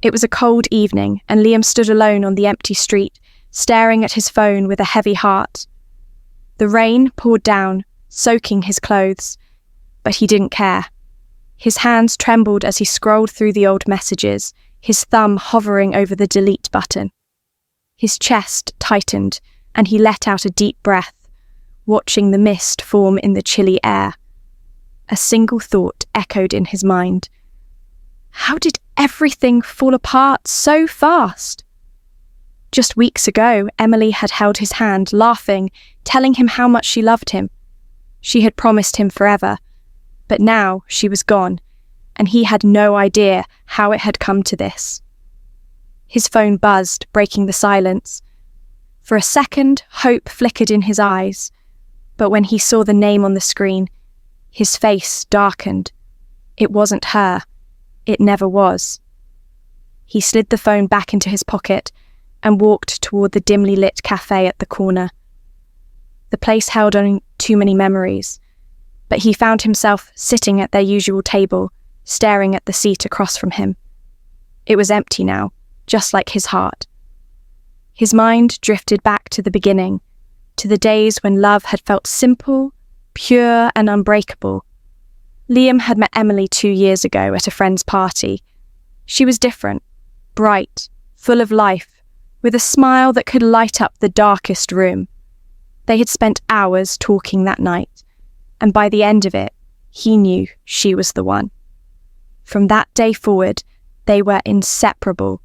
It was a cold evening, and Liam stood alone on the empty street, staring at his phone with a heavy heart. The rain poured down, soaking his clothes, but he didn't care. His hands trembled as he scrolled through the old messages, his thumb hovering over the delete button. His chest tightened, and he let out a deep breath, watching the mist form in the chilly air. A single thought echoed in his mind. How did everything fall apart so fast? Just weeks ago, Emily had held his hand, laughing, telling him how much she loved him. She had promised him forever, but now she was gone, and he had no idea how it had come to this. His phone buzzed, breaking the silence. For a second, hope flickered in his eyes, but when he saw the name on the screen, his face darkened. It wasn't her. It never was. He slid the phone back into his pocket and walked toward the dimly lit cafe at the corner. The place held only too many memories, but he found himself sitting at their usual table, staring at the seat across from him. It was empty now, just like his heart. His mind drifted back to the beginning, to the days when love had felt simple, pure and unbreakable. Liam had met Emily 2 years ago at a friend's party. She was different, bright, full of life, with a smile that could light up the darkest room. They had spent hours talking that night, and by the end of it, he knew she was the one. From that day forward, they were inseparable.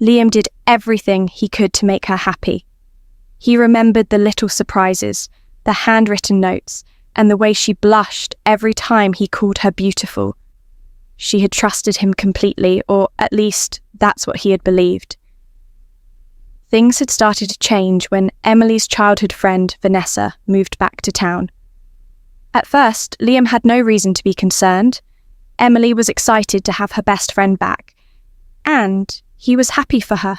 Liam did everything he could to make her happy. He remembered the little surprises, the handwritten notes, and the way she blushed every time he called her beautiful. She had trusted him completely, or at least that's what he had believed. Things had started to change when Emily's childhood friend, Vanessa, moved back to town. At first, Liam had no reason to be concerned. Emily was excited to have her best friend back, and he was happy for her.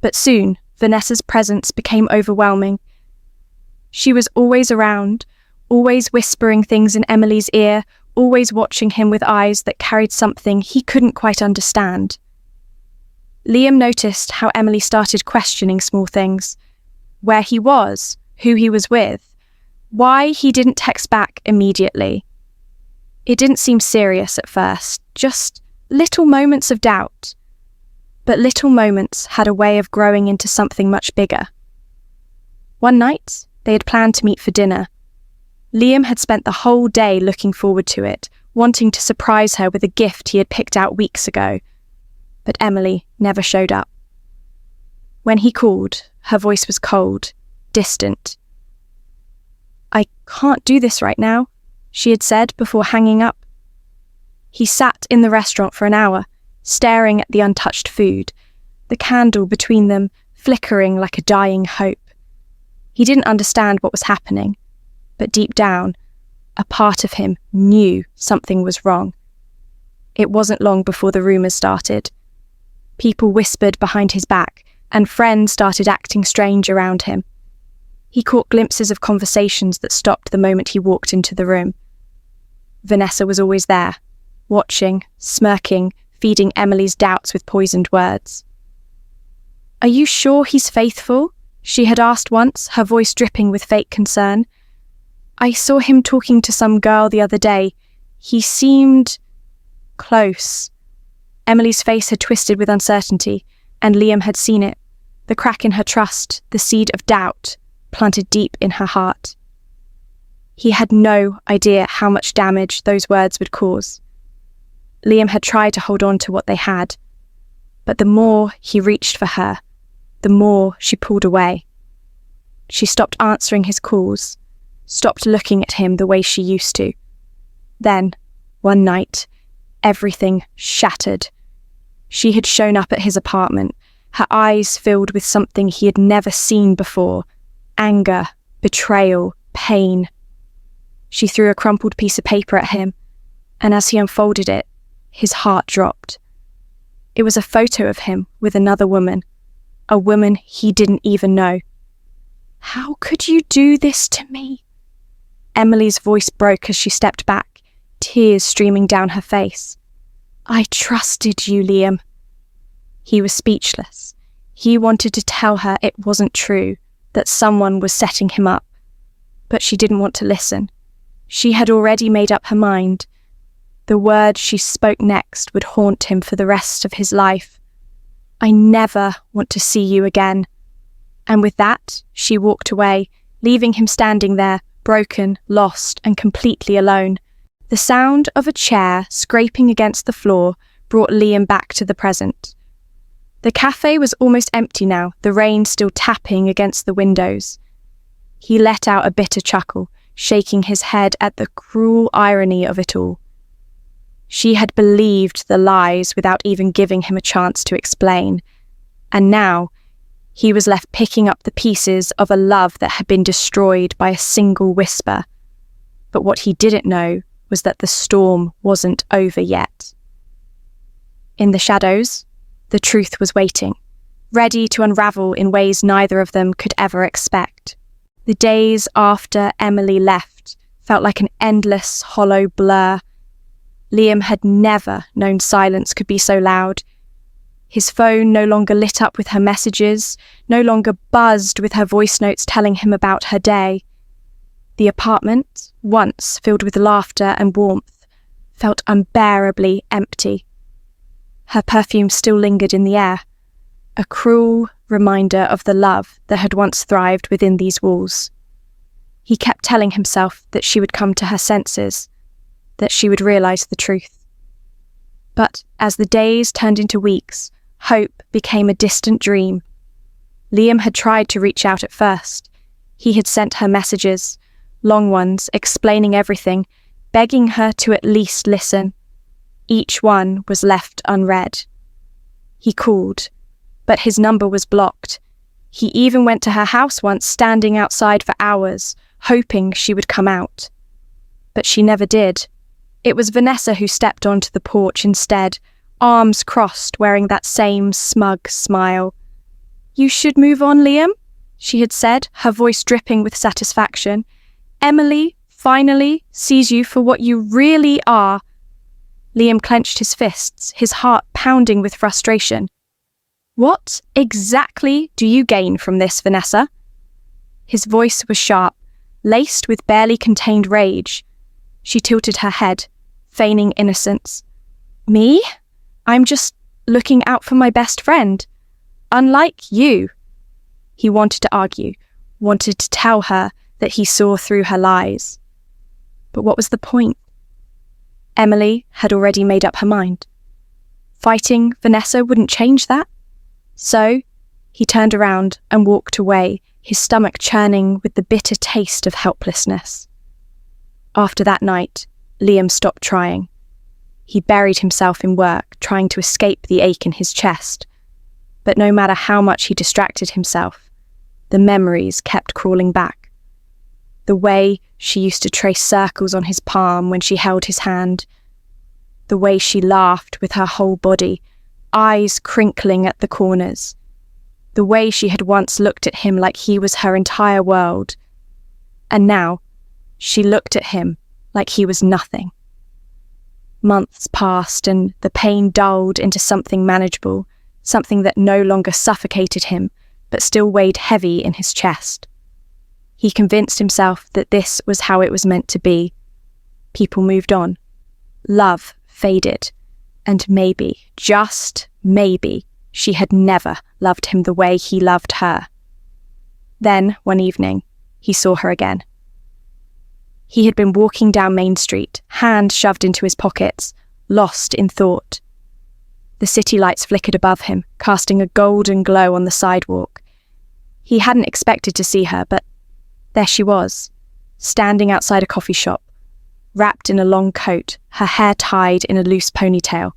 But soon, Vanessa's presence became overwhelming. She was always around, always whispering things in Emily's ear, always watching him with eyes that carried something he couldn't quite understand. Liam noticed how Emily started questioning small things. Where he was, who he was with, why he didn't text back immediately. It didn't seem serious at first, just little moments of doubt. But little moments had a way of growing into something much bigger. One night, they had planned to meet for dinner. Liam had spent the whole day looking forward to it, wanting to surprise her with a gift he had picked out weeks ago. But Emily never showed up. When he called, her voice was cold, distant. "I can't do this right now," she had said before hanging up. He sat in the restaurant for an hour, staring at the untouched food, the candle between them flickering like a dying hope. He didn't understand what was happening, but deep down, a part of him knew something was wrong. It wasn't long before the rumours started. People whispered behind his back, and friends started acting strange around him. He caught glimpses of conversations that stopped the moment he walked into the room. Vanessa was always there, watching, smirking, feeding Emily's doubts with poisoned words. "Are you sure he's faithful?" she had asked once, her voice dripping with fake concern. "I saw him talking to some girl the other day. He seemed close." Emily's face had twisted with uncertainty, and Liam had seen it, the crack in her trust, the seed of doubt planted deep in her heart. He had no idea how much damage those words would cause. Liam had tried to hold on to what they had, but the more he reached for her, the more she pulled away. She stopped answering his calls, stopped looking at him the way she used to. Then, one night, everything shattered. She had shown up at his apartment, her eyes filled with something he had never seen before: anger, betrayal, pain. She threw a crumpled piece of paper at him, and as he unfolded it, his heart dropped. It was a photo of him with another woman, a woman he didn't even know. "How could you do this to me?" Emily's voice broke as she stepped back, tears streaming down her face. "I trusted you, Liam. He was speechless. He wanted to tell her it wasn't true, that someone was setting him up. But she didn't want to listen. She had already made up her mind. The words she spoke next would haunt him for the rest of his life. "I never want to see you again." And with that, she walked away, leaving him standing there, broken, lost, and completely alone. The sound of a chair scraping against the floor brought Liam back to the present. The cafe was almost empty now, the rain still tapping against the windows. He let out a bitter chuckle, shaking his head at the cruel irony of it all. She had believed the lies without even giving him a chance to explain, and now he was left picking up the pieces of a love that had been destroyed by a single whisper. But what he didn't know was that the storm wasn't over yet. In the shadows, the truth was waiting, ready to unravel in ways neither of them could ever expect. The days after Emily left felt like an endless, hollow blur. Liam had never known silence could be so loud. His phone no longer lit up with her messages, no longer buzzed with her voice notes telling him about her day. The apartment, once filled with laughter and warmth, felt unbearably empty. Her perfume still lingered in the air, a cruel reminder of the love that had once thrived within these walls. He kept telling himself that she would come to her senses, that she would realise the truth. But as the days turned into weeks, hope became a distant dream. Liam had tried to reach out at first. He had sent her messages, long ones, explaining everything, begging her to at least listen. Each one was left unread. He called, but his number was blocked. He even went to her house once, standing outside for hours, hoping she would come out. But she never did. It was Vanessa who stepped onto the porch instead, arms crossed, wearing that same smug smile. "You should move on, Liam," she had said, her voice dripping with satisfaction. "Emily finally sees you for what you really are." Liam clenched his fists, his heart pounding with frustration. "What exactly do you gain from this, Vanessa?" His voice was sharp, laced with barely contained rage. She tilted her head, feigning innocence. "Me? I'm just looking out for my best friend. Unlike you." He wanted to argue, wanted to tell her that he saw through her lies. But what was the point? Emily had already made up her mind. Fighting Vanessa wouldn't change that. So he turned around and walked away, his stomach churning with the bitter taste of helplessness. After that night, Liam stopped trying. He buried himself in work, trying to escape the ache in his chest. But no matter how much he distracted himself, the memories kept crawling back. The way she used to trace circles on his palm when she held his hand. The way she laughed with her whole body, eyes crinkling at the corners. The way she had once looked at him like he was her entire world. And now, she looked at him like he was nothing. Months passed and the pain dulled into something manageable, something that no longer suffocated him, but still weighed heavy in his chest. He convinced himself that this was how it was meant to be. People moved on. Love faded. And maybe, just maybe, she had never loved him the way he loved her. Then, one evening, he saw her again. He had been walking down Main Street, hand shoved into his pockets, lost in thought. The city lights flickered above him, casting a golden glow on the sidewalk. He hadn't expected to see her, but there she was, standing outside a coffee shop, wrapped in a long coat, her hair tied in a loose ponytail.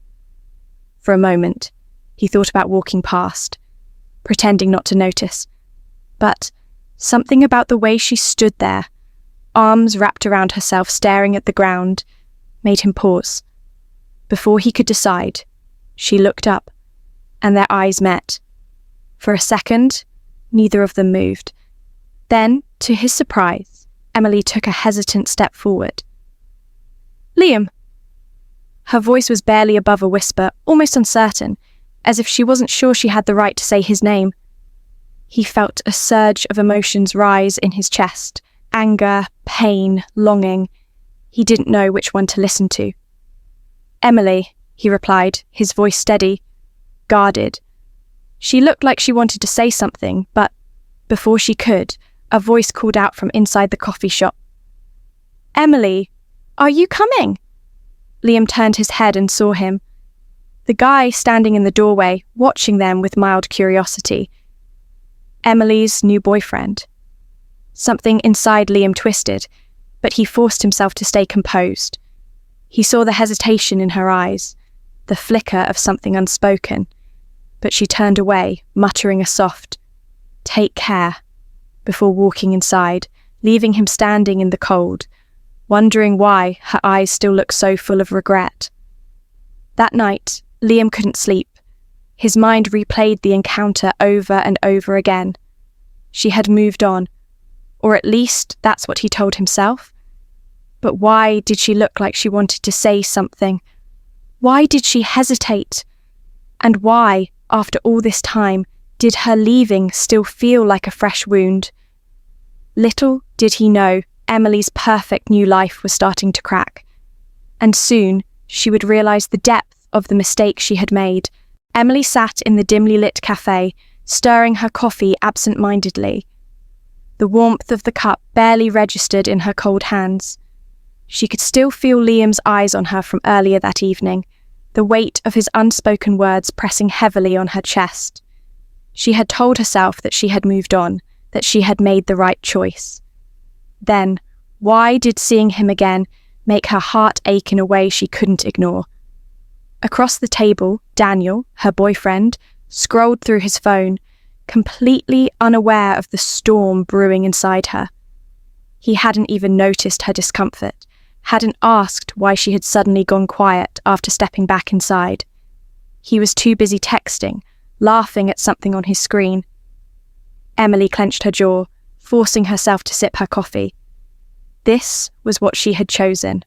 For a moment, he thought about walking past, pretending not to notice. But something about the way she stood there, arms wrapped around herself, staring at the ground, made him pause. Before he could decide, she looked up, and their eyes met. For a second, neither of them moved. Then, to his surprise, Emily took a hesitant step forward. "Liam." Her voice was barely above a whisper, almost uncertain. as if she wasn't sure she had the right to say his name. He felt a surge of emotions rise in his chest, anger, pain, longing. He didn't know which one to listen to. "Emily," he replied, his voice steady, guarded. She looked like she wanted to say something, but before she could, a voice called out from inside the coffee shop. "Emily, are you coming?" Liam turned his head and saw him. The guy standing in the doorway, watching them with mild curiosity. Emily's new boyfriend. Something inside Liam twisted, but he forced himself to stay composed. He saw the hesitation in her eyes, the flicker of something unspoken, but she turned away, muttering a soft, "Take care," before walking inside, leaving him standing in the cold, wondering why her eyes still looked so full of regret. That night, Liam couldn't sleep. His mind replayed the encounter over and over again. She had moved on, or at least that's what he told himself. But why did she look like she wanted to say something? Why did she hesitate? And why, after all this time, did her leaving still feel like a fresh wound? Little did he know Emily's perfect new life was starting to crack. And soon she would realise the depth of the mistake she had made. Emily sat in the dimly lit cafe, stirring her coffee absent-mindedly. The warmth of the cup barely registered in her cold hands. She could still feel Liam's eyes on her from earlier that evening, the weight of his unspoken words pressing heavily on her chest. She had told herself that she had moved on, that she had made the right choice. Then, why did seeing him again make her heart ache in a way she couldn't ignore? Across the table, Daniel, her boyfriend, scrolled through his phone, completely unaware of the storm brewing inside her. He hadn't even noticed her discomfort, hadn't asked why she had suddenly gone quiet after stepping back inside. He was too busy texting, laughing at something on his screen. Emily clenched her jaw, forcing herself to sip her coffee. This was what she had chosen.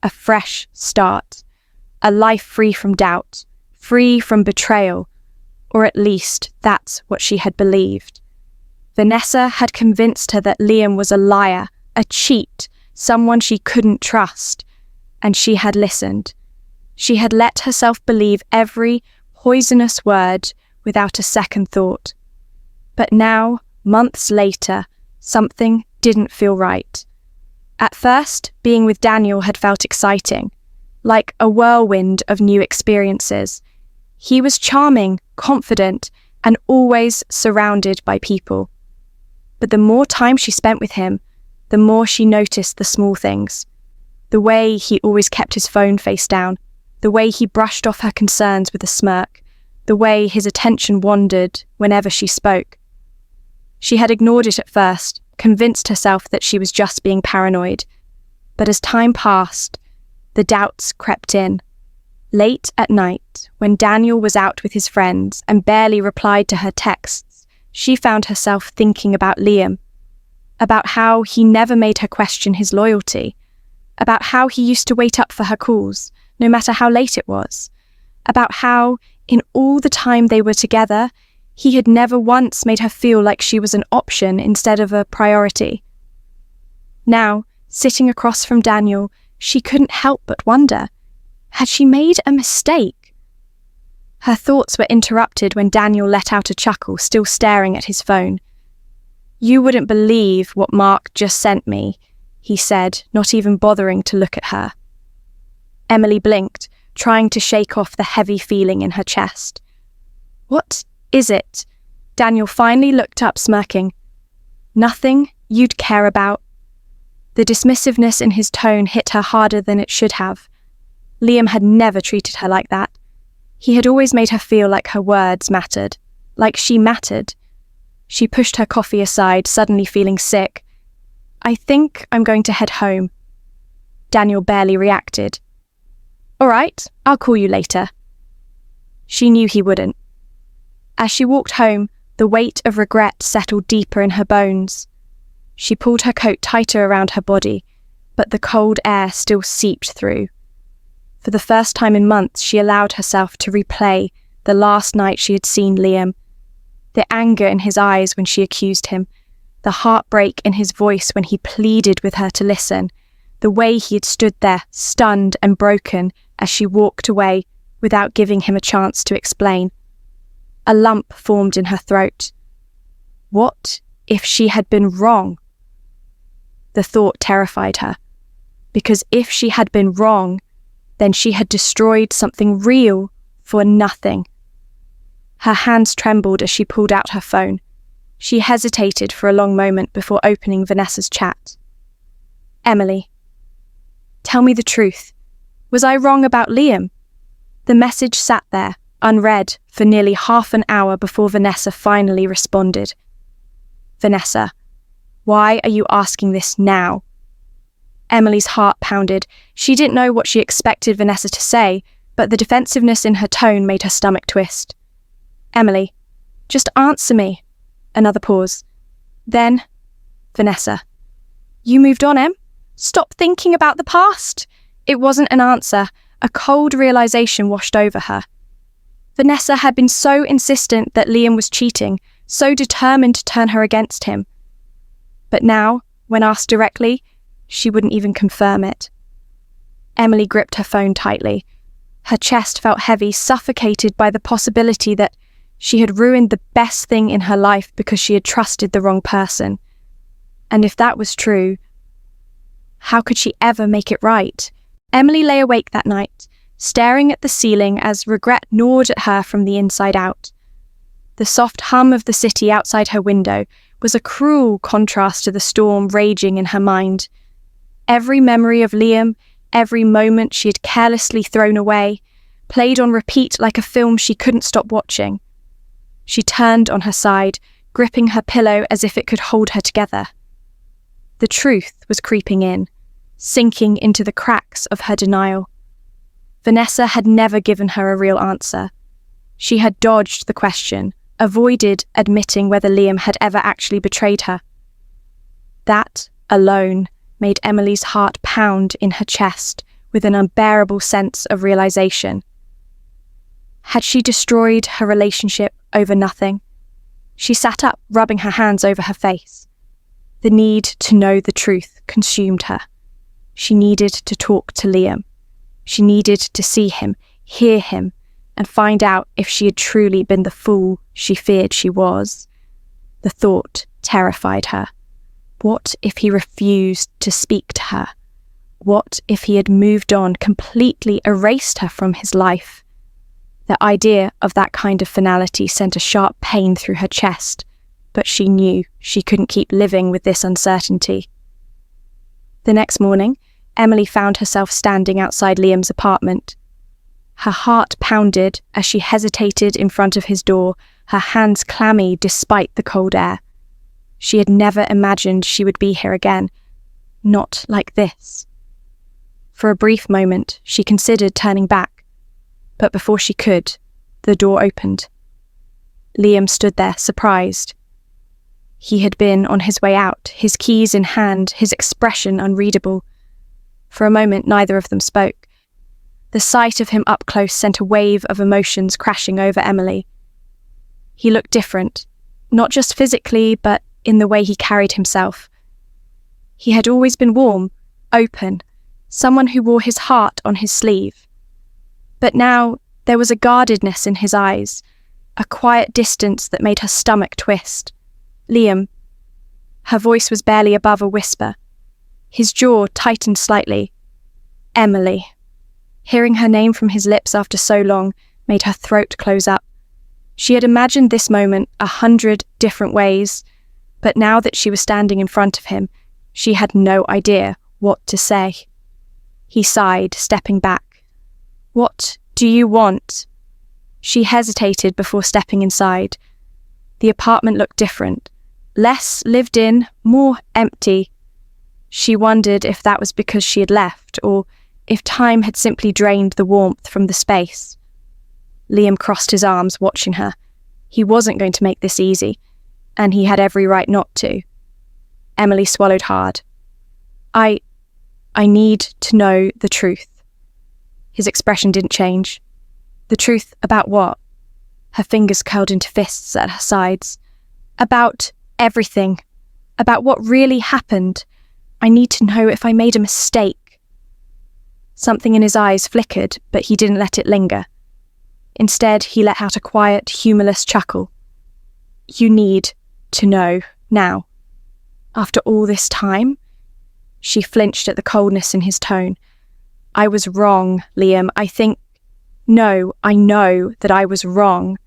A fresh start. A life free from doubt, free from betrayal, or at least that's what she had believed. Vanessa had convinced her that Liam was a liar, a cheat, someone she couldn't trust, and she had listened. She had let herself believe every poisonous word without a second thought. But now, months later, something didn't feel right. At first, being with Daniel had felt exciting, like a whirlwind of new experiences. He was charming, confident, and always surrounded by people. But the more time she spent with him, the more she noticed the small things. The way he always kept his phone face down, the way he brushed off her concerns with a smirk, the way his attention wandered whenever she spoke. She had ignored it at first, convinced herself that she was just being paranoid. But as time passed, the doubts crept in. Late at night, when Daniel was out with his friends and barely replied to her texts, she found herself thinking about Liam, about how he never made her question his loyalty, about how he used to wait up for her calls, no matter how late it was, about how, in all the time they were together, he had never once made her feel like she was an option instead of a priority. Now, sitting across from Daniel, she couldn't help but wonder, had she made a mistake? Her thoughts were interrupted when Daniel let out a chuckle, still staring at his phone. "You wouldn't believe what Mark just sent me," he said, not even bothering to look at her. Emily blinked, trying to shake off the heavy feeling in her chest. "What is it?" Daniel finally looked up, smirking. "Nothing you'd care about." The dismissiveness in his tone hit her harder than it should have. Liam had never treated her like that. He had always made her feel like her words mattered, like she mattered. She pushed her coffee aside, suddenly feeling sick. "I think I'm going to head home." Daniel barely reacted. "All right, I'll call you later." She knew he wouldn't. As she walked home, the weight of regret settled deeper in her bones. She pulled her coat tighter around her body, but the cold air still seeped through. For the first time in months, she allowed herself to replay the last night she had seen Liam. The anger in his eyes when she accused him, the heartbreak in his voice when he pleaded with her to listen, the way he had stood there, stunned and broken, as she walked away without giving him a chance to explain. A lump formed in her throat. What if she had been wrong? The thought terrified her, because if she had been wrong, then she had destroyed something real for nothing. Her hands trembled as she pulled out her phone. She hesitated for a long moment before opening Vanessa's chat. Emily, tell me the truth. Was I wrong about Liam? The message sat there, unread, for nearly half an hour before Vanessa finally responded. Vanessa, why are you asking this now? Emily's heart pounded. She didn't know what she expected Vanessa to say, but the defensiveness in her tone made her stomach twist. Emily, just answer me. Another pause. Then, Vanessa, you moved on, Em? Stop thinking about the past. It wasn't an answer. A cold realization washed over her. Vanessa had been so insistent that Liam was cheating, so determined to turn her against him. But now, when asked directly, she wouldn't even confirm it. Emily gripped her phone tightly. Her chest felt heavy, suffocated by the possibility that she had ruined the best thing in her life because she had trusted the wrong person. And if that was true, how could she ever make it right? Emily lay awake that night, staring at the ceiling as regret gnawed at her from the inside out. The soft hum of the city outside her window was a cruel contrast to the storm raging in her mind. Every memory of Liam, every moment she had carelessly thrown away, played on repeat like a film she couldn't stop watching. She turned on her side, gripping her pillow as if it could hold her together. The truth was creeping in, sinking into the cracks of her denial. Vanessa had never given her a real answer. She had dodged the question, avoided admitting whether Liam had ever actually betrayed her. That alone made Emily's heart pound in her chest with an unbearable sense of realization. Had she destroyed her relationship over nothing? She sat up, rubbing her hands over her face. The need to know the truth consumed her. She needed to talk to Liam. She needed to see him, hear him, and find out if she had truly been the fool she feared she was. The thought terrified her. What if he refused to speak to her? What if he had moved on, completely erased her from his life? The idea of that kind of finality sent a sharp pain through her chest, but she knew she couldn't keep living with this uncertainty. The next morning, Emily found herself standing outside Liam's apartment. Her heart pounded as she hesitated in front of his door, her hands clammy despite the cold air. She had never imagined she would be here again. Not like this. For a brief moment, she considered turning back, but before she could, the door opened. Liam stood there, surprised. He had been on his way out, his keys in hand, his expression unreadable. For a moment, neither of them spoke. The sight of him up close sent a wave of emotions crashing over Emily. He looked different, not just physically, but in the way he carried himself. He had always been warm, open, someone who wore his heart on his sleeve. But now there was a guardedness in his eyes, a quiet distance that made her stomach twist. Liam. Her voice was barely above a whisper. His jaw tightened slightly. Emily. Hearing her name from his lips after so long made her throat close up. She had imagined this moment 100 different ways, but now that she was standing in front of him, she had no idea what to say. He sighed, stepping back. What do you want? She hesitated before stepping inside. The apartment looked different. Less lived in, more empty. She wondered if that was because she had left, or if time had simply drained the warmth from the space. Liam crossed his arms, watching her. He wasn't going to make this easy, and he had every right not to. Emily swallowed hard. I need to know the truth. His expression didn't change. The truth about what? her fingers curled into fists at her sides. About everything. About what really happened. I need to know if I made a mistake. Something in his eyes flickered, but he didn't let it linger. Instead, he let out a quiet, humorless chuckle. You need to know now. After all this time? She flinched at the coldness in his tone. I was wrong, Liam. I know that I was wrong,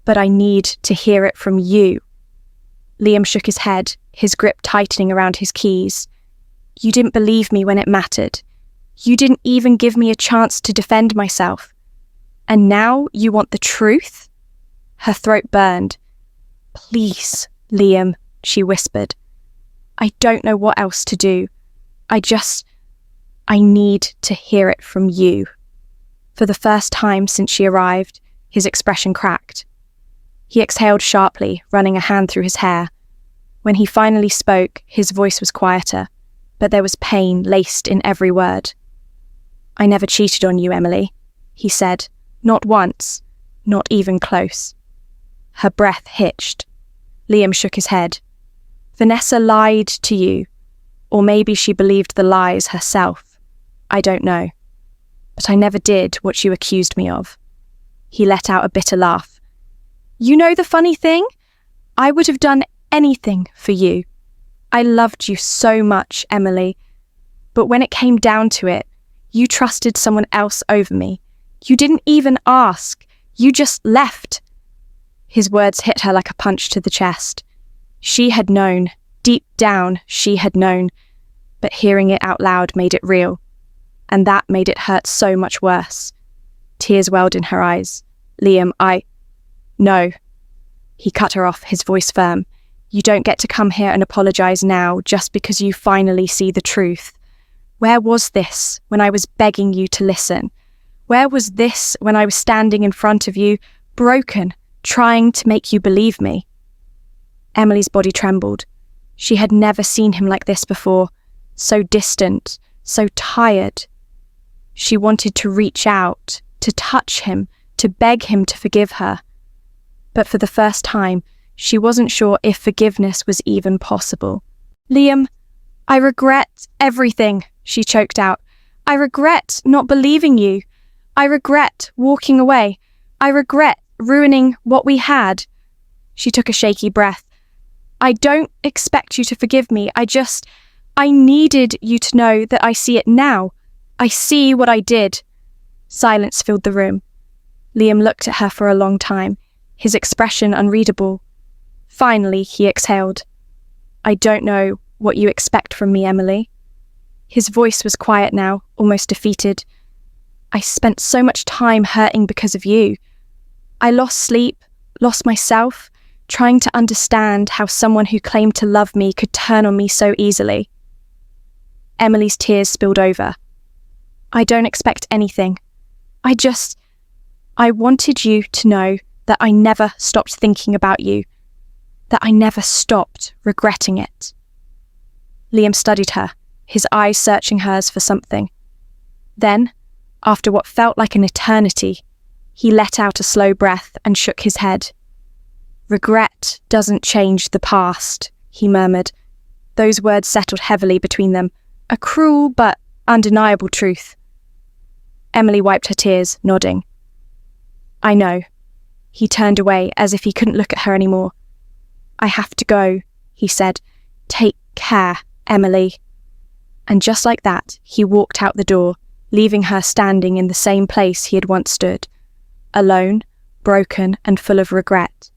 but I need to hear it from you. Liam shook his head, his grip tightening around his keys. You didn't believe me when it mattered. You didn't even give me a chance to defend myself. And now you want the truth? Her throat burned. Please, Liam, she whispered. I don't know what else to do. I need to hear it from you. For the first time since she arrived, his expression cracked. He exhaled sharply, running a hand through his hair. When he finally spoke, his voice was quieter, but there was pain laced in every word. I never cheated on you, Emily, he said. Not once, not even close. Her breath hitched. Liam shook his head. Vanessa lied to you, or maybe she believed the lies herself. I don't know. But I never did what you accused me of. He let out a bitter laugh. You know the funny thing? I would have done anything for you. I loved you so much, Emily. But when it came down to it, you trusted someone else over me. You didn't even ask. You just left. His words hit her like a punch to the chest. She had known. Deep down, she had known. But hearing it out loud made it real. And that made it hurt so much worse. Tears welled in her eyes. Liam, No. He cut her off, his voice firm. You don't get to come here and apologize now just because you finally see the truth. Where was this when I was begging you to listen? Where was this when I was standing in front of you, broken, trying to make you believe me? Emily's body trembled. She had never seen him like this before, so distant, so tired. She wanted to reach out, to touch him, to beg him to forgive her. But for the first time, she wasn't sure if forgiveness was even possible. Liam, I regret everything, she choked out. I regret not believing you. I regret walking away. I regret ruining what we had. She took a shaky breath. I don't expect you to forgive me. I needed you to know that I see it now. I see what I did. Silence filled the room. Liam looked at her for a long time, his expression unreadable. Finally, he exhaled. I don't know what you expect from me, Emily. His voice was quiet now, almost defeated. I spent so much time hurting because of you. I lost sleep, lost myself, trying to understand how someone who claimed to love me could turn on me so easily. Emily's tears spilled over. I don't expect anything. I wanted you to know that I never stopped thinking about you, that I never stopped regretting it. Liam studied her, his eyes searching hers for something. Then, after what felt like an eternity, he let out a slow breath and shook his head. Regret doesn't change the past, he murmured. Those words settled heavily between them, a cruel but undeniable truth. Emily wiped her tears, nodding. I know. He turned away as if he couldn't look at her anymore. I have to go, he said. Take care, Emily. And just like that, he walked out the door, leaving her standing in the same place he had once stood, alone, broken and full of regret.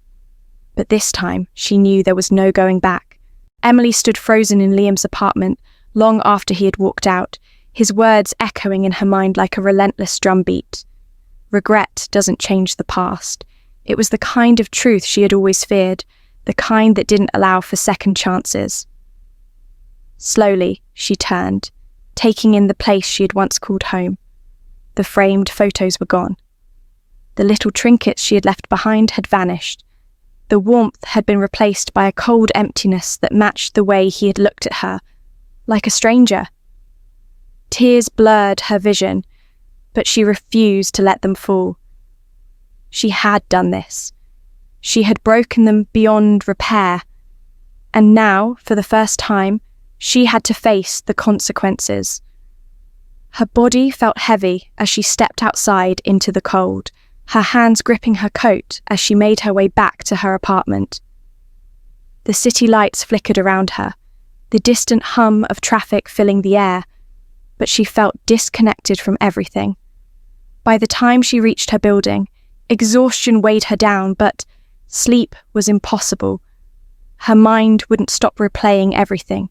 But this time, she knew there was no going back. Emily stood frozen in Liam's apartment long after he had walked out, his words echoing in her mind like a relentless drumbeat. Regret doesn't change the past. It was the kind of truth she had always feared, the kind that didn't allow for second chances. Slowly, she turned, taking in the place she had once called home. The framed photos were gone. The little trinkets she had left behind had vanished. The warmth had been replaced by a cold emptiness that matched the way he had looked at her, like a stranger. Tears blurred her vision, but she refused to let them fall. She had done this. She had broken them beyond repair. And now, for the first time, she had to face the consequences. Her body felt heavy as she stepped outside into the cold, her hands gripping her coat as she made her way back to her apartment. The city lights flickered around her, the distant hum of traffic filling the air, but she felt disconnected from everything. By the time she reached her building, exhaustion weighed her down, but sleep was impossible. Her mind wouldn't stop replaying everything.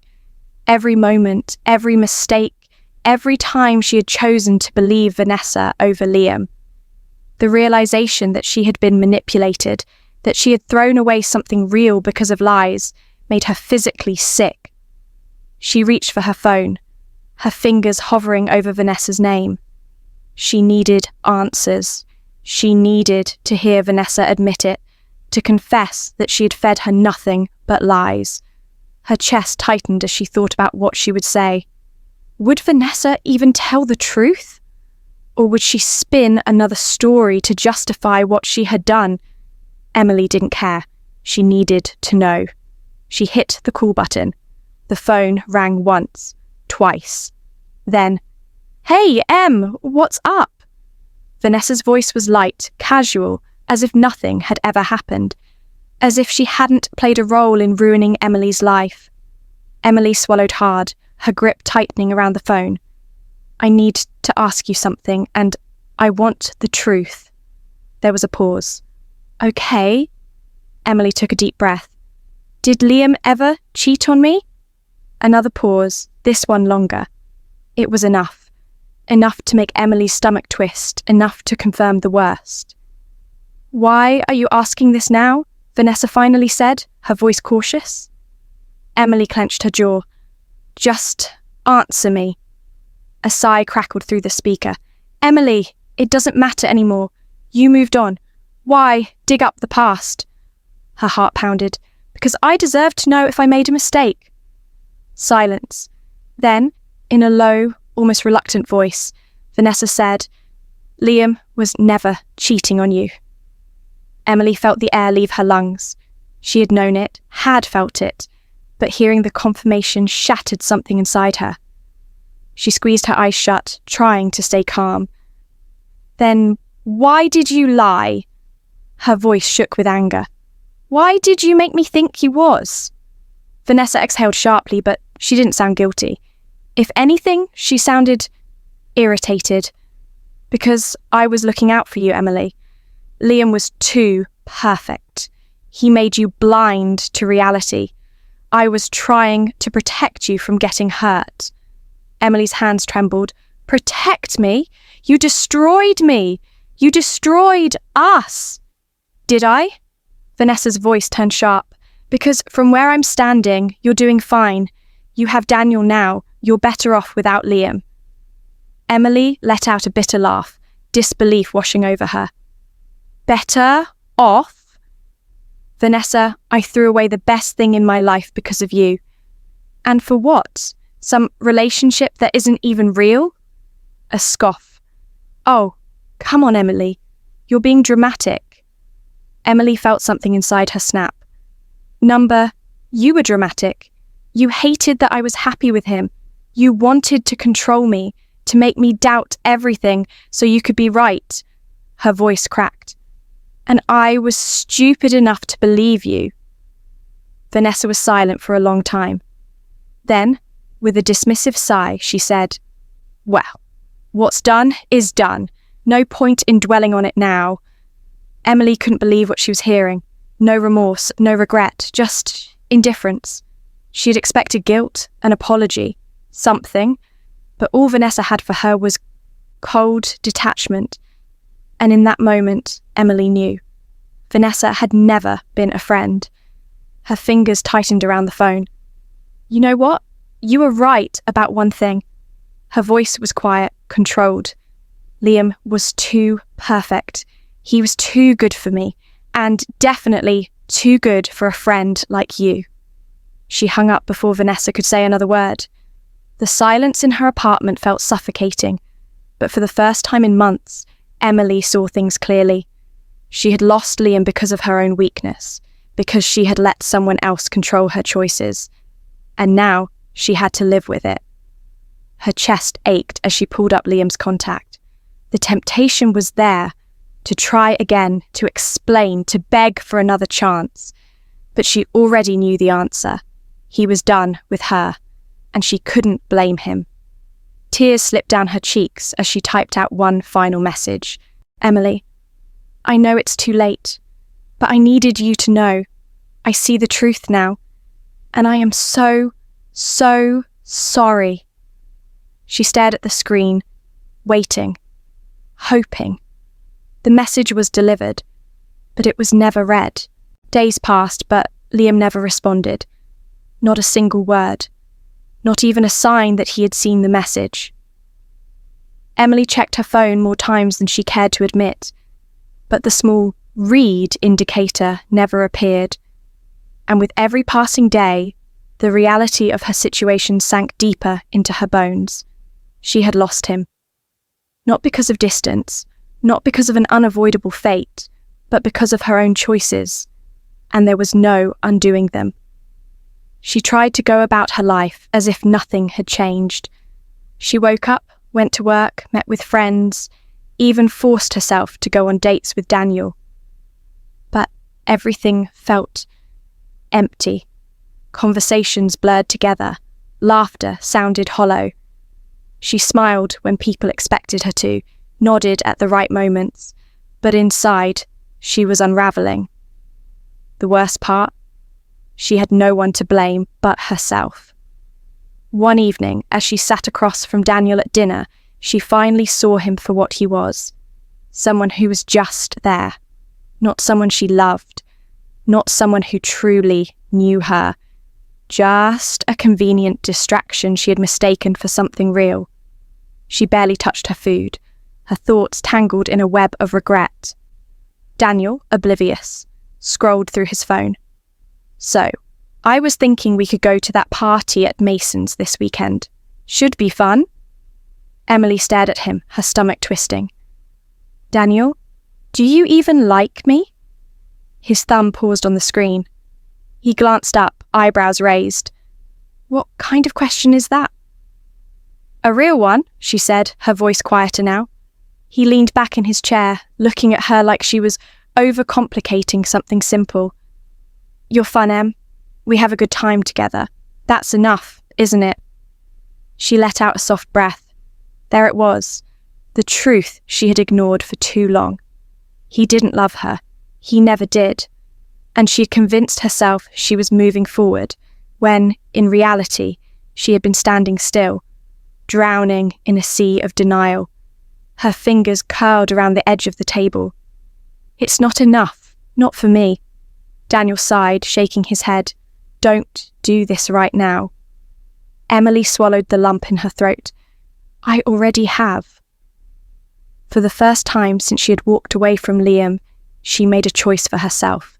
Every moment, every mistake, every time she had chosen to believe Vanessa over Liam. The realization that she had been manipulated, that she had thrown away something real because of lies, made her physically sick. She reached for her phone, her fingers hovering over Vanessa's name. She needed answers. She needed to hear Vanessa admit it, to confess that she had fed her nothing but lies. Her chest tightened as she thought about what she would say. Would Vanessa even tell the truth? Or would she spin another story to justify what she had done? Emily didn't care. She needed to know. She hit the call button. The phone rang once, twice. Then, "Hey, Em, what's up?" Vanessa's voice was light, casual, as if nothing had ever happened, as if she hadn't played a role in ruining Emily's life. Emily swallowed hard, her grip tightening around the phone. "I need to ask you something, and I want the truth." There was a pause. "Okay." Emily took a deep breath. "Did Liam ever cheat on me?" Another pause, this one longer. It was enough. Enough to make Emily's stomach twist, enough to confirm the worst. "Why are you asking this now?" Vanessa finally said, her voice cautious. Emily clenched her jaw. "Just answer me." A sigh crackled through the speaker. "Emily, it doesn't matter anymore. You moved on. Why dig up the past?" Her heart pounded. "Because I deserve to know if I made a mistake." Silence. Then, in a low, almost reluctant voice, Vanessa said, "Liam was never cheating on you." Emily felt the air leave her lungs. She had known it, had felt it, but hearing the confirmation shattered something inside her. She squeezed her eyes shut, trying to stay calm. "Then why did you lie?" Her voice shook with anger. "Why did you make me think he was?" Vanessa exhaled sharply, but she didn't sound guilty. If anything, she sounded irritated. "Because I was looking out for you, Emily. Liam was too perfect. He made you blind to reality. I was trying to protect you from getting hurt." Emily's hands trembled. "Protect me? You destroyed me. You destroyed us." "Did I?" Vanessa's voice turned sharp. "Because from where I'm standing, you're doing fine. You have Daniel now. You're better off without Liam." Emily let out a bitter laugh, disbelief washing over her. "Better off?" "Vanessa, I threw away the best thing in my life because of you. And for what? Some relationship that isn't even real?" A scoff. "Oh, come on, Emily. You're being dramatic." Emily felt something inside her snap. "Number, you were dramatic. You hated that I was happy with him. You wanted to control me, to make me doubt everything so you could be right." Her voice cracked. "And I was stupid enough to believe you." Vanessa was silent for a long time. Then, with a dismissive sigh, she said, "Well, what's done is done. No point in dwelling on it now." Emily couldn't believe what she was hearing. No remorse, no regret, just indifference. She had expected guilt, an apology, something, but all Vanessa had for her was cold detachment. And in that moment, Emily knew. Vanessa had never been a friend. Her fingers tightened around the phone. "You know what? You were right about one thing." Her voice was quiet, controlled. "Liam was too perfect. He was too good for me, and definitely too good for a friend like you." She hung up before Vanessa could say another word. The silence in her apartment felt suffocating, but for the first time in months, Emily saw things clearly. She had lost Liam because of her own weakness, because she had let someone else control her choices, and now she had to live with it. Her chest ached as she pulled up Liam's contact. The temptation was there to try again, to explain, to beg for another chance. But she already knew the answer. He was done with her, and she couldn't blame him. Tears slipped down her cheeks as she typed out one final message. Emily, I know it's too late, but I needed you to know. I see the truth now, and I am so sorry. She stared at the screen, waiting, hoping. The message was delivered, but it was never read. Days passed, but Liam never responded. Not a single word. Not even a sign that he had seen the message. Emily checked her phone more times than she cared to admit, but the small read indicator never appeared. And with every passing day, the reality of her situation sank deeper into her bones. She had lost him. Not because of distance, not because of an unavoidable fate, but because of her own choices, and there was no undoing them. She tried to go about her life as if nothing had changed. She woke up, went to work, met with friends, even forced herself to go on dates with Daniel. But everything felt empty. Conversations blurred together. Laughter sounded hollow. She smiled when people expected her to, nodded at the right moments, but inside, she was unraveling. The worst part? She had no one to blame but herself. One evening, as she sat across from Daniel at dinner, she finally saw him for what he was. Someone who was just there. Not someone she loved. Not someone who truly knew her. Just a convenient distraction she had mistaken for something real. She barely touched her food, her thoughts tangled in a web of regret. Daniel, oblivious, scrolled through his phone. So, I was thinking we could go to that party at Mason's this weekend. Should be fun. Emily stared at him, her stomach twisting. Daniel, do you even like me? His thumb paused on the screen. He glanced up, eyebrows raised. What kind of question is that? A real one, she said, her voice quieter now. He leaned back in his chair, looking at her like she was overcomplicating something simple. You're fun, Em. We have a good time together. That's enough, isn't it? She let out a soft breath. There it was, the truth she had ignored for too long. He didn't love her. He never did. And she had convinced herself she was moving forward, when, in reality, she had been standing still, drowning in a sea of denial. Her fingers curled around the edge of the table. It's not enough, not for me. Daniel sighed, shaking his head. Don't do this right now. Emily swallowed the lump in her throat. I already have. For the first time since she had walked away from Liam, she made a choice for herself.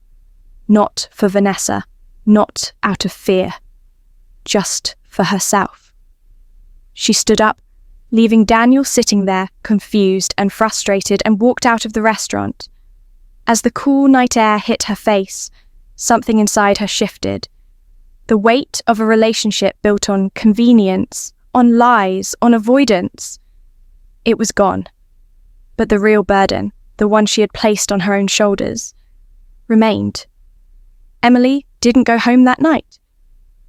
Not for Vanessa, not out of fear, just for herself. She stood up, leaving Daniel sitting there, confused and frustrated, and walked out of the restaurant. As the cool night air hit her face, something inside her shifted. The weight of a relationship built on convenience, on lies, on avoidance. It was gone. But the real burden, the one she had placed on her own shoulders, remained. Emily didn't go home that night.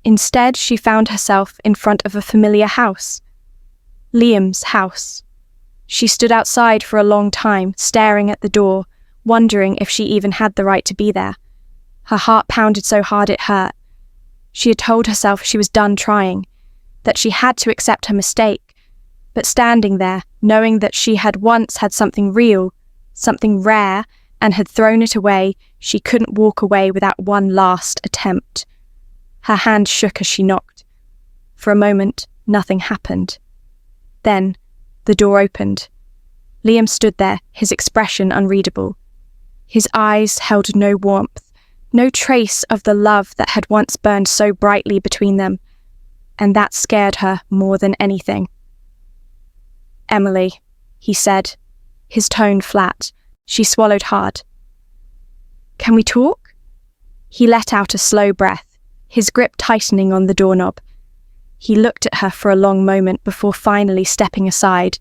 Instead, she found herself in front of a familiar house. Liam's house. She stood outside for a long time, staring at the door, wondering if she even had the right to be there. Her heart pounded so hard it hurt. She had told herself she was done trying, that she had to accept her mistake, but standing there, knowing that she had once had something real, something rare, and had thrown it away, she couldn't walk away without one last attempt. Her hand shook as she knocked. For a moment, nothing happened. Then, the door opened. Liam stood there, his expression unreadable. His eyes held no warmth, no trace of the love that had once burned so brightly between them, and that scared her more than anything. Emily, he said, his tone flat. She swallowed hard. Can we talk?" He let out a slow breath, his grip tightening on the doorknob. He looked at her for a long moment before finally stepping aside.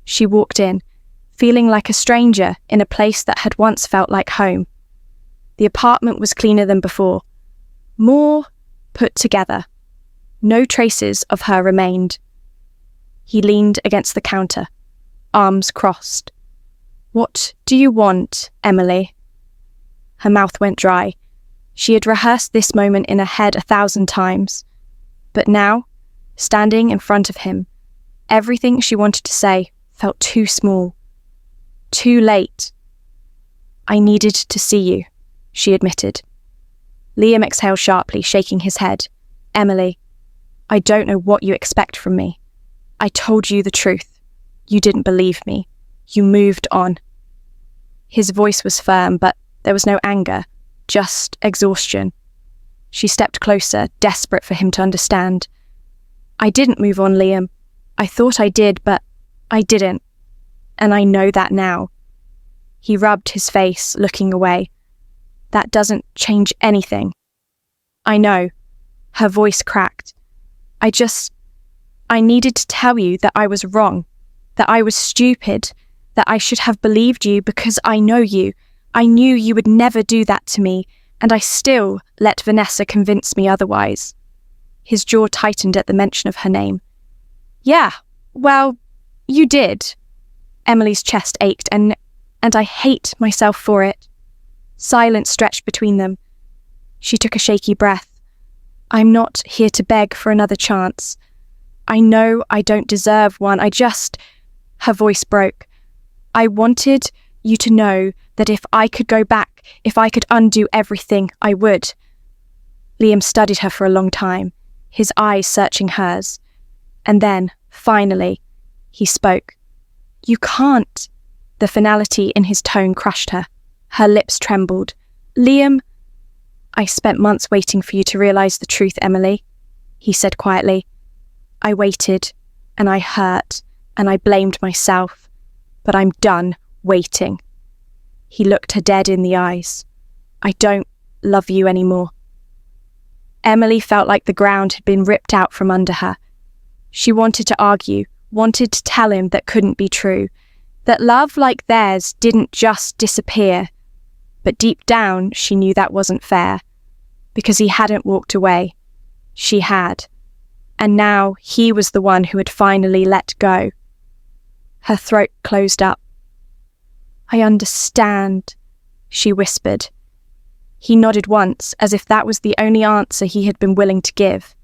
She walked in, feeling like a stranger in a place that had once felt like home. The apartment was cleaner than before, more put together. No traces of her remained. He leaned against the counter, arms crossed. "What do you want, Emily?" Her mouth went dry. She had rehearsed this moment in her head 1,000 times. But now, standing in front of him, everything she wanted to say felt too small. Too late. "I needed to see you," she admitted. Liam exhaled sharply, shaking his head. "Emily, I don't know what you expect from me. I told you the truth. You didn't believe me. You moved on." His voice was firm, but there was no anger, just exhaustion. She stepped closer, desperate for him to understand. "I didn't move on, Liam. I thought I did, but I didn't. And I know that now." He rubbed his face, looking away. "That doesn't change anything." "I know." Her voice cracked. I needed to tell you that I was wrong, that I was stupid, that I should have believed you because I know you. I knew you would never do that to me, and I still let Vanessa convince me otherwise." His jaw tightened at the mention of her name. "Yeah, well, you did." Emily's chest ached, and I hate myself for it. Silence stretched between them. She took a shaky breath. "I'm not here to beg for another chance. I know I don't deserve one. Her voice broke. "I wanted you to know that if I could go back, if I could undo everything, I would." Liam studied her for a long time, his eyes searching hers. And then, finally, he spoke. "You can't." The finality in his tone crushed her. Her lips trembled. "Liam, I spent months waiting for you to realize the truth, Emily," he said quietly. "I waited, and I hurt, and I blamed myself. But I'm done waiting." He looked her dead in the eyes. "I don't love you anymore." Emily felt like the ground had been ripped out from under her. She wanted to argue, wanted to tell him that couldn't be true, that love like theirs didn't just disappear. But deep down, she knew that wasn't fair, because he hadn't walked away. She had. And now he was the one who had finally let go. Her throat closed up. "I understand," she whispered. He nodded once, as if that was the only answer he had been willing to give.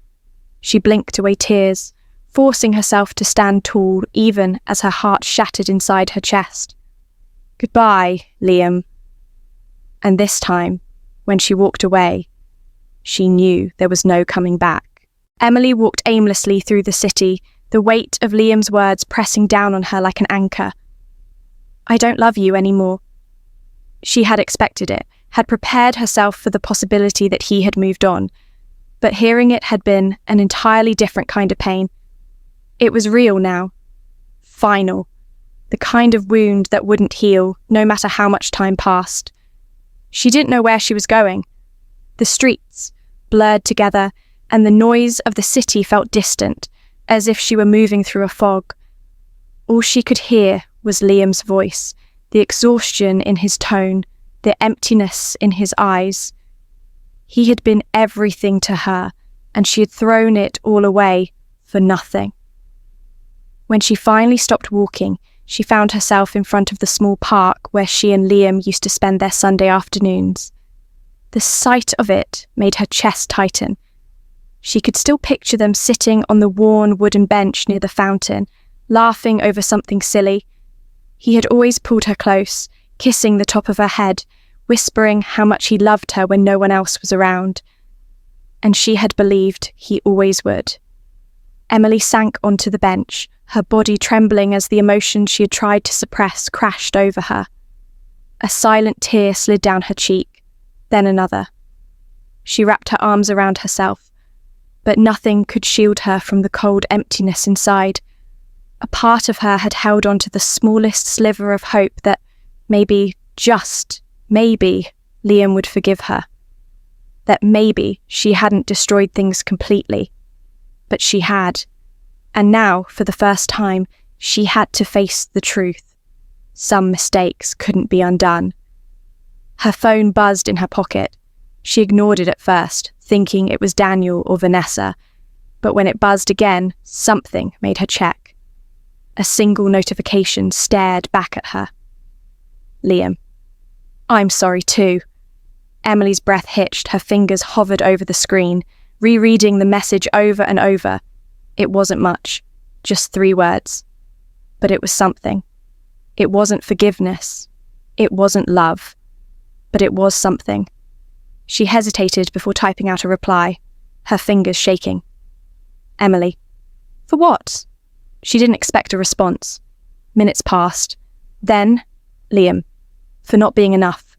She blinked away tears, forcing herself to stand tall even as her heart shattered inside her chest. "Goodbye, Liam." And this time, when she walked away, she knew there was no coming back. Emily walked aimlessly through the city, the weight of Liam's words pressing down on her like an anchor. "I don't love you anymore." She had expected it, had prepared herself for the possibility that he had moved on, but hearing it had been an entirely different kind of pain. It was real now. Final. The kind of wound that wouldn't heal, no matter how much time passed. She didn't know where she was going. The streets, blurred together, and the noise of the city felt distant, as if she were moving through a fog. All she could hear was Liam's voice, the exhaustion in his tone, the emptiness in his eyes. He had been everything to her, and she had thrown it all away for nothing. When she finally stopped walking, she found herself in front of the small park where she and Liam used to spend their Sunday afternoons. The sight of it made her chest tighten. She could still picture them sitting on the worn wooden bench near the fountain, laughing over something silly. He had always pulled her close, kissing the top of her head, whispering how much he loved her when no one else was around. And she had believed he always would. Emily sank onto the bench, her body trembling as the emotion she had tried to suppress crashed over her. A silent tear slid down her cheek, then another. She wrapped her arms around herself, but nothing could shield her from the cold emptiness inside. A part of her had held on to the smallest sliver of hope that maybe, just maybe, Liam would forgive her. That maybe she hadn't destroyed things completely, but she had. And now, for the first time, she had to face the truth. Some mistakes couldn't be undone. Her phone buzzed in her pocket. She ignored it at first, thinking it was Daniel or Vanessa, but when it buzzed again, something made her check. A single notification stared back at her. Liam. I'm sorry too. Emily's breath hitched, her fingers hovered over the screen, rereading the message over and over. It wasn't much, just 3 words. But it was something. It wasn't forgiveness. It wasn't love. But it was something. She hesitated before typing out a reply, her fingers shaking. Emily. For what? She didn't expect a response. Minutes passed. Then, Liam. For not being enough.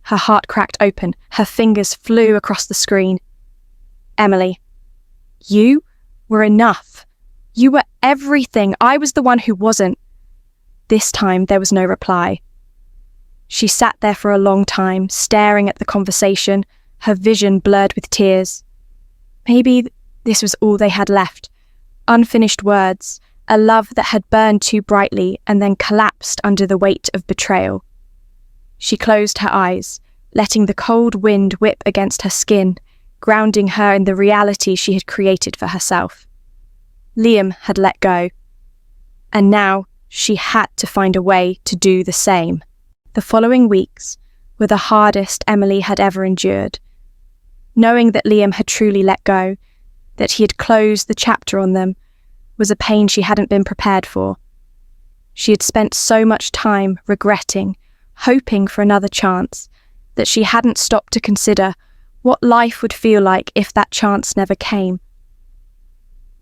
Her heart cracked open, her fingers flew across the screen. Emily. You were enough. You were everything. I was the one who wasn't. This time there was no reply. She sat there for a long time, staring at the conversation, her vision blurred with tears. Maybe this was all they had left. Unfinished words, a love that had burned too brightly and then collapsed under the weight of betrayal. She closed her eyes, letting the cold wind whip against her skin, grounding her in the reality she had created for herself. Liam had let go, and now she had to find a way to do the same. The following weeks were the hardest Emily had ever endured. Knowing that Liam had truly let go, that he had closed the chapter on them, was a pain she hadn't been prepared for. She had spent so much time regretting, hoping for another chance, that she hadn't stopped to consider what life would feel like if that chance never came.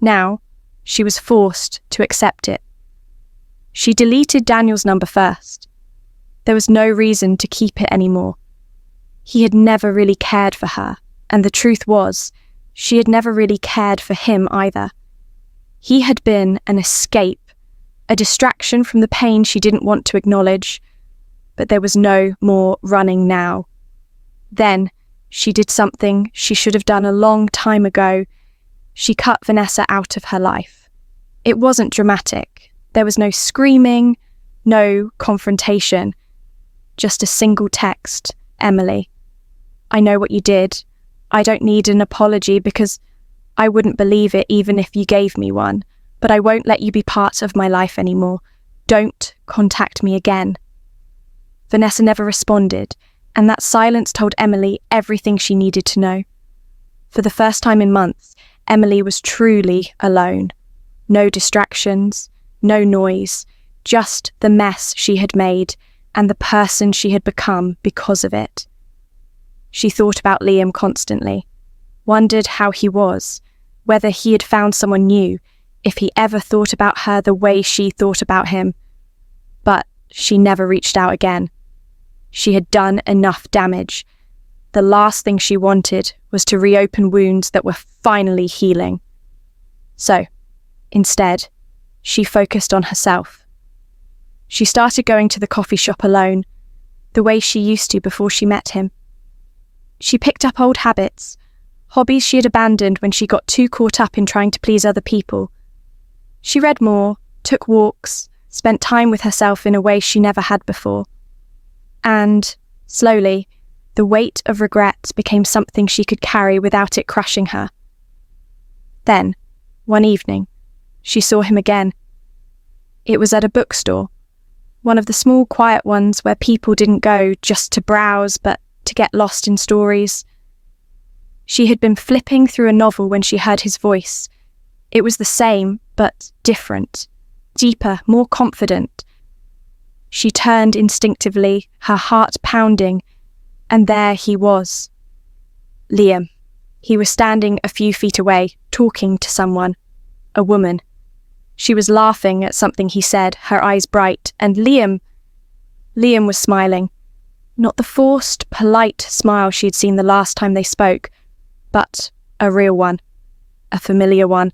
Now, she was forced to accept it. She deleted Daniel's number first. There was no reason to keep it anymore. He had never really cared for her, and the truth was, she had never really cared for him either. He had been an escape, a distraction from the pain she didn't want to acknowledge, but there was no more running now. Then, she did something she should have done a long time ago. She cut Vanessa out of her life. It wasn't dramatic. There was no screaming, no confrontation. Just a single text, Emily. I know what you did. I don't need an apology because I wouldn't believe it even if you gave me one, but I won't let you be part of my life anymore. Don't contact me again. Vanessa never responded, and that silence told Emily everything she needed to know. For the first time in months, Emily was truly alone. No distractions, no noise, just the mess she had made and the person she had become because of it. She thought about Liam constantly, wondered how he was, whether he had found someone new, if he ever thought about her the way she thought about him. But she never reached out again. She had done enough damage. The last thing she wanted was to reopen wounds that were finally healing. So, instead, she focused on herself. She started going to the coffee shop alone, the way she used to before she met him. She picked up old habits, hobbies she had abandoned when she got too caught up in trying to please other people. She read more, took walks, spent time with herself in a way she never had before. And, slowly, the weight of regret became something she could carry without it crushing her. Then, one evening, she saw him again. It was at a bookstore, one of the small quiet ones where people didn't go just to browse but to get lost in stories. She had been flipping through a novel when she heard his voice. It was the same, but different, deeper, more confident. She turned instinctively, her heart pounding, and there he was. Liam. He was standing a few feet away, talking to someone, a woman. She was laughing at something he said, her eyes bright, and Liam was smiling. Not the forced, polite smile she had seen the last time they spoke, but a real one, a familiar one,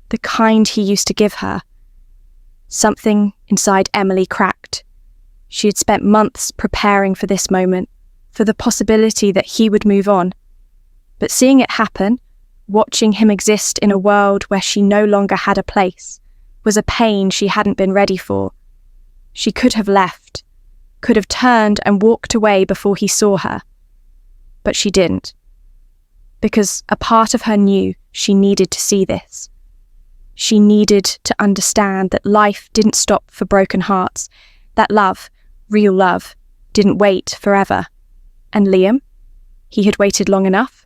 the kind he used to give her. Something inside Emily cracked. She had spent months preparing for this moment, for the possibility that he would move on. But seeing it happen, watching him exist in a world where she no longer had a place, was a pain she hadn't been ready for. She could have left, could have turned and walked away before he saw her. But she didn't. Because a part of her knew she needed to see this. She needed to understand that life didn't stop for broken hearts, that love, real love, didn't wait forever. And Liam? He had waited long enough.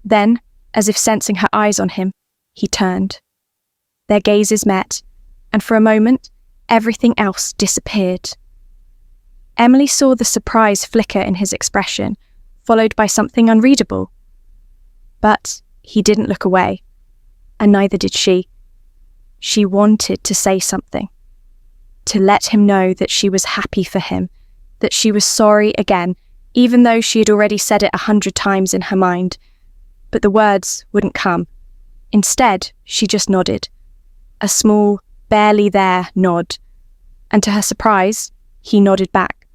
Then, as if sensing her eyes on him, he turned. Their gazes met, and for a moment, everything else disappeared. Emily saw the surprise flicker in his expression, followed by something unreadable. But he didn't look away, and neither did she. She wanted to say something, to let him know that she was happy for him, that she was sorry again, even though she had already said it 100 times in her mind. But the words wouldn't come. Instead, she just nodded. A small, barely there nod. And to her surprise, he nodded back.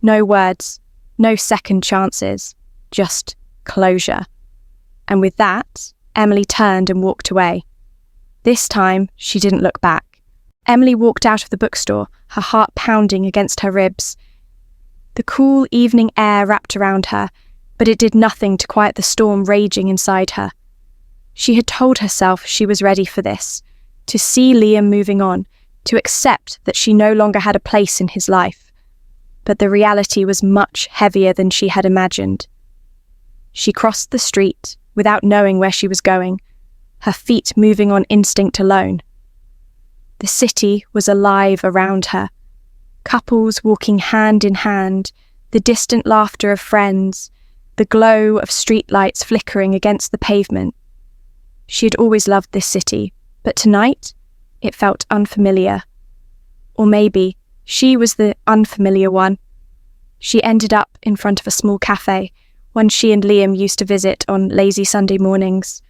No words, no second chances, just closure. And with that, Emily turned and walked away. This time, she didn't look back. Emily walked out of the bookstore, her heart pounding against her ribs. The cool evening air wrapped around her, but it did nothing to quiet the storm raging inside her. She had told herself she was ready for this, to see Liam moving on, to accept that she no longer had a place in his life. But the reality was much heavier than she had imagined. She crossed the street without knowing where she was going, her feet moving on instinct alone. The city was alive around her. Couples walking hand in hand, the distant laughter of friends, the glow of streetlights flickering against the pavement. She had always loved this city, but tonight it felt unfamiliar. Or maybe she was the unfamiliar one. She ended up in front of a small cafe, one she and Liam used to visit on lazy Sunday mornings.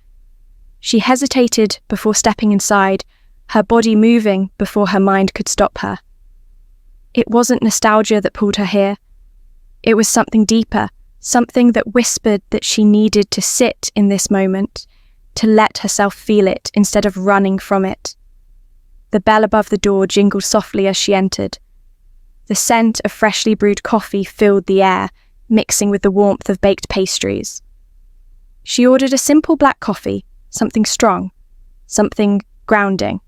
She hesitated before stepping inside, her body moving before her mind could stop her. It wasn't nostalgia that pulled her here. It was something deeper, something that whispered that she needed to sit in this moment, to let herself feel it instead of running from it. The bell above the door jingled softly as she entered. The scent of freshly brewed coffee filled the air, mixing with the warmth of baked pastries. She ordered a simple black coffee, something strong, something grounding.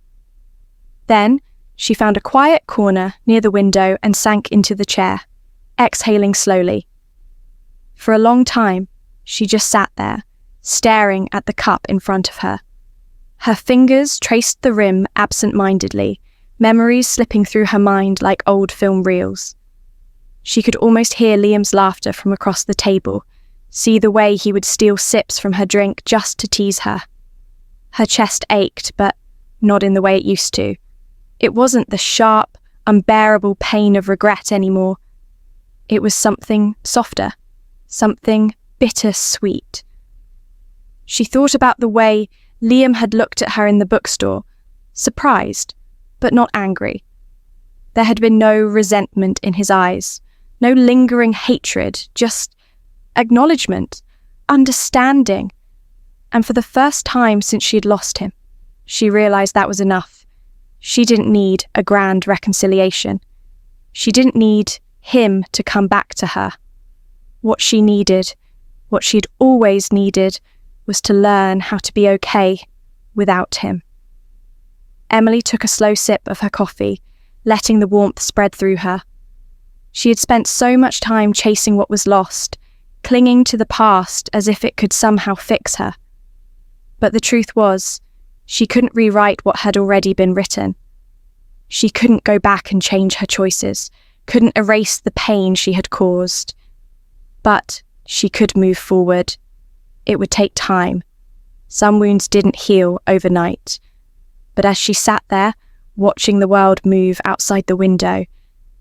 Then she found a quiet corner near the window and sank into the chair, exhaling slowly. For a long time, she just sat there, staring at the cup in front of her. Her fingers traced the rim absent-mindedly, memories slipping through her mind like old film reels. She could almost hear Liam's laughter from across the table, see the way he would steal sips from her drink just to tease her. Her chest ached, but not in the way it used to. It wasn't the sharp, unbearable pain of regret anymore. It was something softer, something bittersweet. She thought about the way Liam had looked at her in the bookstore, surprised, but not angry. There had been no resentment in his eyes, no lingering hatred, just acknowledgement, understanding. And for the first time since she had lost him, she realized that was enough. She didn't need a grand reconciliation. She didn't need him to come back to her. What she needed, what she'd always needed, was to learn how to be okay without him. Emily took a slow sip of her coffee, letting the warmth spread through her. She had spent so much time chasing what was lost, clinging to the past as if it could somehow fix her. But the truth was, she couldn't rewrite what had already been written. She couldn't go back and change her choices, couldn't erase the pain she had caused. But she could move forward. It would take time. Some wounds didn't heal overnight. But as she sat there, watching the world move outside the window,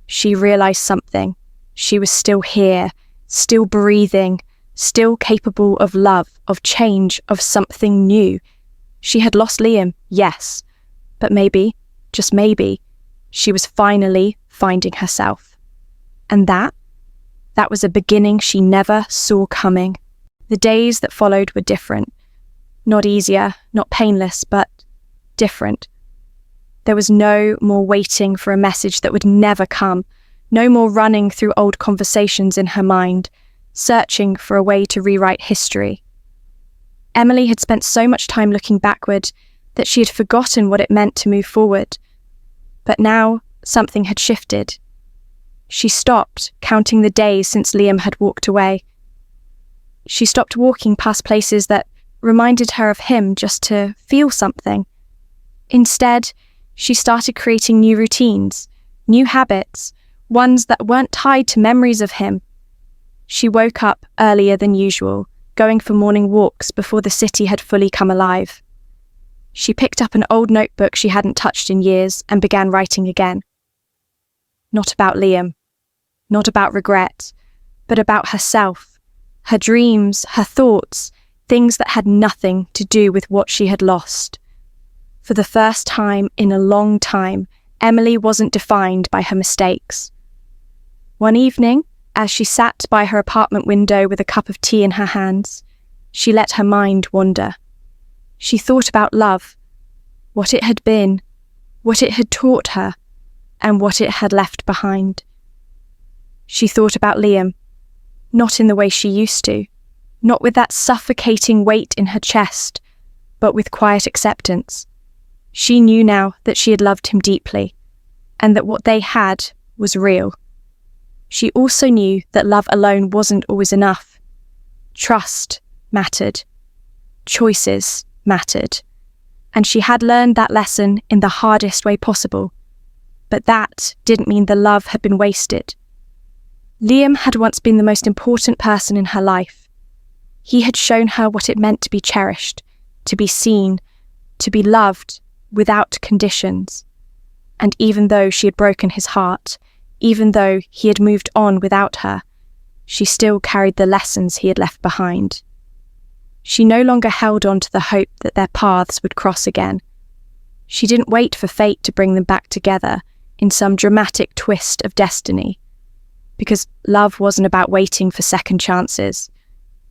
she realized something. She was still here, still breathing, still capable of love, of change, of something new. She had lost Liam, yes, but maybe, just maybe, she was finally finding herself. And that That was a beginning she never saw coming. The days that followed were different. Not easier, not painless, but different. There was no more waiting for a message that would never come, no more running through old conversations in her mind, searching for a way to rewrite history. Emily had spent so much time looking backward that she had forgotten what it meant to move forward. But now something had shifted. She stopped counting the days since Liam had walked away. She stopped walking past places that reminded her of him just to feel something. Instead, she started creating new routines, new habits, ones that weren't tied to memories of him. She woke up earlier than usual, going for morning walks before the city had fully come alive. She picked up an old notebook she hadn't touched in years and began writing again. Not about Liam, not about regret, but about herself, her dreams, her thoughts, things that had nothing to do with what she had lost. For the first time in a long time, Emily wasn't defined by her mistakes. One evening, as she sat by her apartment window with a cup of tea in her hands, she let her mind wander. She thought about love, what it had been, what it had taught her, and what it had left behind. She thought about Liam, not in the way she used to, not with that suffocating weight in her chest, but with quiet acceptance. She knew now that she had loved him deeply, and that what they had was real. She also knew that love alone wasn't always enough. Trust mattered. Choices mattered. And she had learned that lesson in the hardest way possible. But that didn't mean the love had been wasted. Liam had once been the most important person in her life. He had shown her what it meant to be cherished, to be seen, to be loved without conditions. And even though she had broken his heart, even though he had moved on without her, she still carried the lessons he had left behind. She no longer held on to the hope that their paths would cross again. She didn't wait for fate to bring them back together in some dramatic twist of destiny, because love wasn't about waiting for second chances.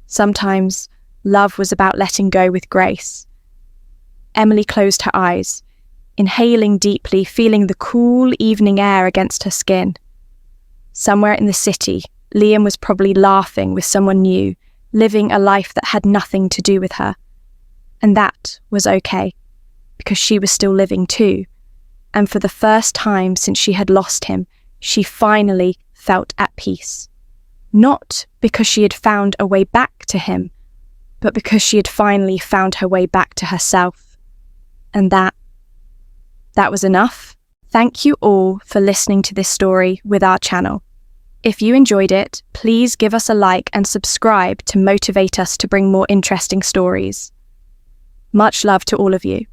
Sometimes love was about letting go with grace. Emily closed her eyes, inhaling deeply, feeling the cool evening air against her skin. Somewhere in the city, Liam was probably laughing with someone new, living a life that had nothing to do with her. And that was okay, because she was still living too. And for the first time since she had lost him, she finally felt at peace. Not because she had found a way back to him, but because she had finally found her way back to herself. And that was enough. Thank you all for listening to this story with our channel. If you enjoyed it, please give us a like and subscribe to motivate us to bring more interesting stories. Much love to all of you.